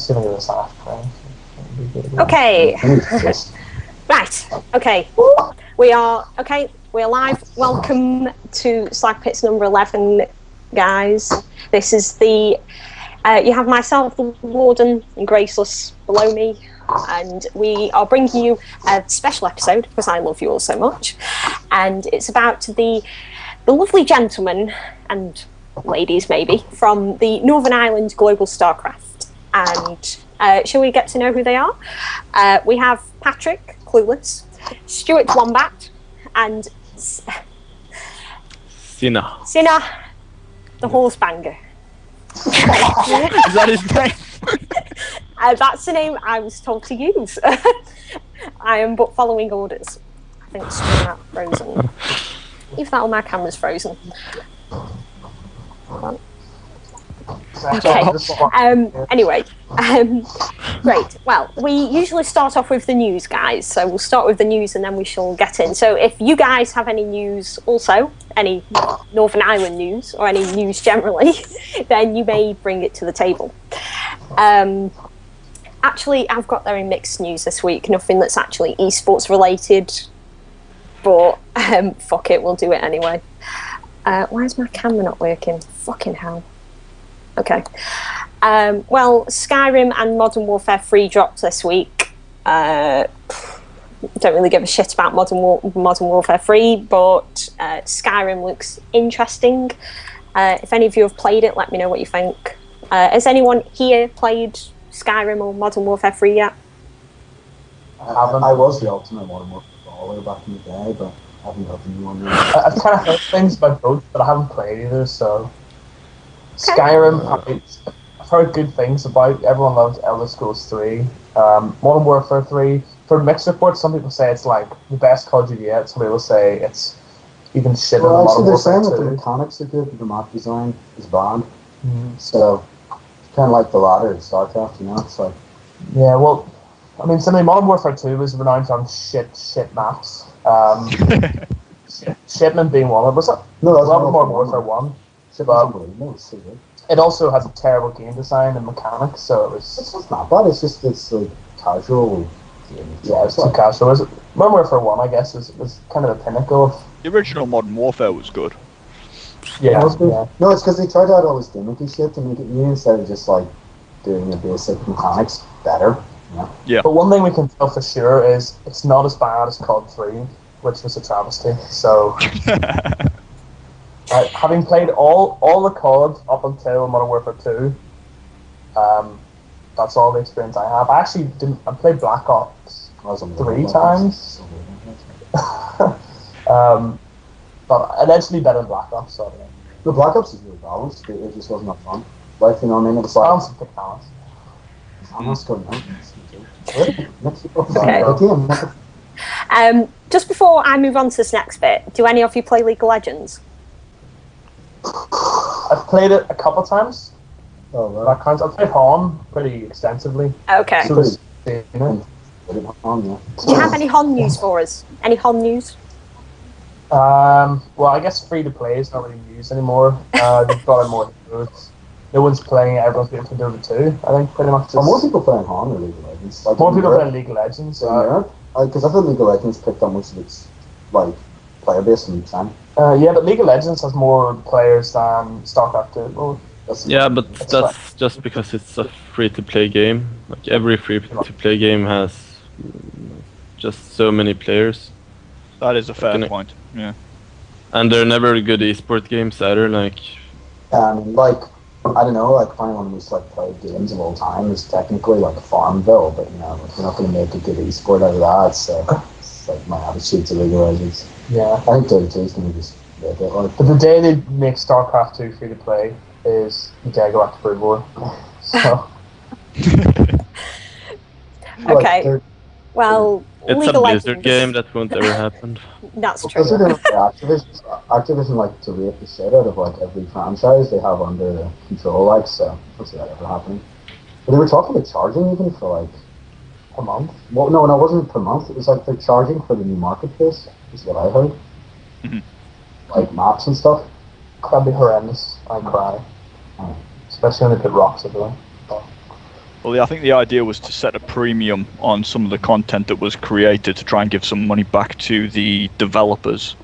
assuming it was after. Okay. Right. Okay. We are live. Welcome to SlagPits number 11, guys. This is the. You have myself, the Warden, and Graceless below me, and we are bringing you a special episode because I love you all so much, and it's about the lovely gentlemen and ladies maybe from the Northern Ireland Global Starcraft. And shall we get to know who they are? We have Patrick, Clueless, Stuart Wombat, and Sina, the Horse Banger. Is that his name? That's the name I was told to use. I am but following orders. I think it's still not frozen. If that on my camera's frozen. Hold on. Okay. Anyway, great. Well, we usually start off with the news, guys. So we'll start with the news and then we shall get in. So if you guys have any news also, any Northern Ireland news or any news generally, then you may bring it to the table. Actually, I've got very mixed news this week. Nothing that's actually esports related, but fuck it, we'll do it anyway. Why is my camera not working? Fucking hell. Okay. Well, Skyrim and Modern Warfare 3 dropped this week. Don't really give a shit about Modern Warfare 3, but Skyrim looks interesting. If any of you have played it, let me know what you think. Has anyone here played Skyrim or Modern Warfare 3 yet? I was the ultimate Modern Warfare baller back in the day, but I haven't got the new one yet. I've kind of heard things about both, but I haven't played either, so... Okay. Skyrim, I've heard good things about. Everyone loves Elder Scrolls 3. Modern Warfare 3, for mixed reports, some people say it's like the best Call of Duty yet, some people say it's even shitter than Modern Warfare 2. They're saying that the mechanics are good, but the map design is bad. So, it's kind of like the latter of Starcraft, you know? It's like... Yeah, well, I mean, something Modern Warfare 2 was renowned on shit maps. Shipment being one of them. Was it? No, that's Modern Warfare 1. But it also has a terrible game design and mechanics, so it was... It's not bad, it's just like casual game. Yeah, it's too casual. Modern Warfare 1, I guess, was kind of the pinnacle of... The original Modern Warfare was good. Yeah, No, it's because they tried out all this gimmicky shit to make it new instead of just like doing the basic mechanics better. Yeah. But one thing we can tell for sure is it's not as bad as COD 3, which was a travesty, so... having played all the COD up until Modern Warfare 2, that's all the experience I have. I played Black Ops 3 times. But eventually better than Black Ops, so yeah. The Black Ops is really balanced, it just wasn't that fun. Like, you know what I mean? It's like... Balance and pick balance. Balance going on. Just before I move on to this next bit, do any of you play League of Legends? I've played it a couple times. Oh, right. That counts. I've played HON pretty extensively. Okay. So Do you have any HON news for us? Any HON news? Well, I guess free to play is not really used anymore. They've got more heroes. No one's playing it. Everyone's waiting for Dota 2. I think pretty much. Are more people playing HON or League of Legends? Like more people playing League of Legends. Because I thought League of Legends picked up most of its like player base from the time. Yeah, but League of Legends has more players than Starcraft 2. Well, but that's just because it's a free-to-play game. Like every free-to-play game has just so many players. That is a fair point. Yeah. And they're never good esport games either. Like. Like I don't know. Like probably one of the most played games of all time is technically like Farmville, but you know, like, we're not going to make a good esport out of that. So it's like my attitude to League of Legends. Yeah, I think Dota 2 is going to just make it like. But the day they make StarCraft 2 free to play is the day I go back to Brood War. So. Okay. Well, it's League a of Blizzard Legends. game that won't ever happen. That's true. Activision like to rate the shit out of like every franchise they have under control, like, so don't see that ever happening. But they were talking about charging even for like a month. Well, no, it wasn't per month. It was like they're charging for the new marketplace. Is what I heard. Like maps and stuff. That'd be horrendous. I'd cry. Especially when they put rocks everywhere. Well, yeah, I think the idea was to set a premium on some of the content that was created to try and give some money back to the developers.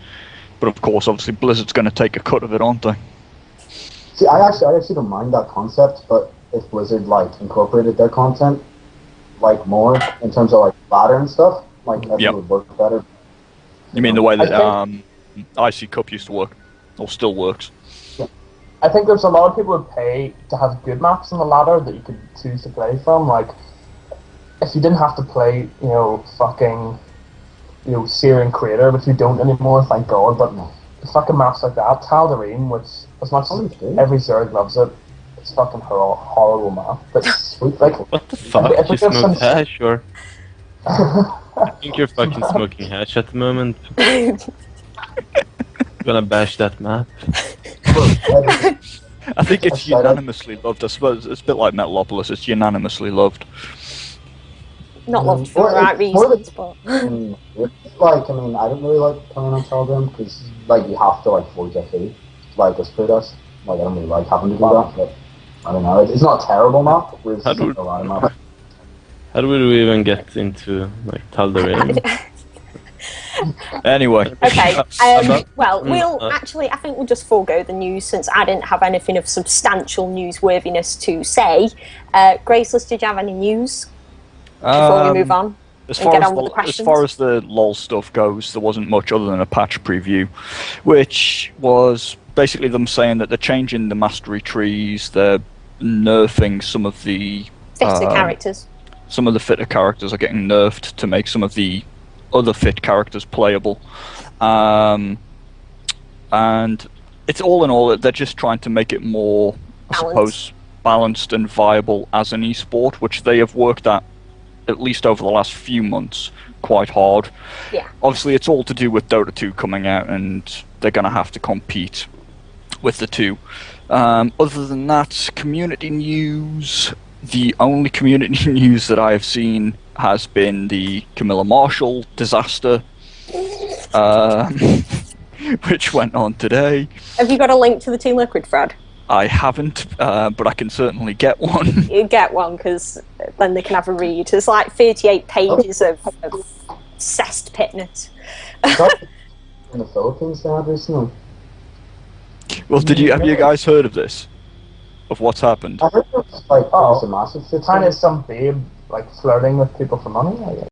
But of course, obviously, Blizzard's going to take a cut of it, aren't they? See, I actually don't mind that concept, but if Blizzard like incorporated their content like more in terms of like ladder and stuff, like everything would work better. You mean the way that IC Cup used to work, or still works? I think there's a lot of people who would pay to have good maps on the ladder that you could choose to play from. Like, if you didn't have to play, fucking, Searing Crater, which you don't anymore, thank God, but the fucking maps like that, Tal'Darim, which, as much as every Zerg loves it, it's fucking horrible map. But sweet, like, what the fuck? You smoked hash, or? I think you're fucking smoking hash at the moment. Gonna bash that map. I think it's unanimously loved. I suppose it's a bit like Metalopolis. It's unanimously loved. Not loved for the right reasons, but like, I mean, I don't really like playing on Telegram because like you have to like forge FE, like as per us. Like I don't really like having to do that, but I don't know. It's not a terrible map. It's just a lot of map. How do we even get into like Tal'Darim? Anyway. Okay. Well, we'll actually. I think we'll just forego the news since I didn't have anything of substantial newsworthiness to say. Graceless, did you have any news before we move on? As far as the LoL stuff goes, there wasn't much other than a patch preview, which was basically them saying that they're changing the mastery trees, they're nerfing some of the fitter characters. Some of the fitter characters are getting nerfed to make some of the other fit characters playable, and it's all in all they're just trying to make it more, I suppose, balanced and viable as an esport, which they have worked at least over the last few months quite hard. Yeah. Obviously, it's all to do with Dota 2 coming out, and they're going to have to compete with the two. Other than that, community news. The only community news that I have seen has been the Camilla Marshall disaster, which went on today. Have you got a link to the Team Liquid thread? I haven't, but I can certainly get one. You get one, because then they can have a read. It's like 38 pages of cessed pitness. In the Philippines, they had recently. Well, have you guys heard of this? Of what's happened? I heard it was like, it was a massive Kind of some babe, like, flirting with people for money, I guess.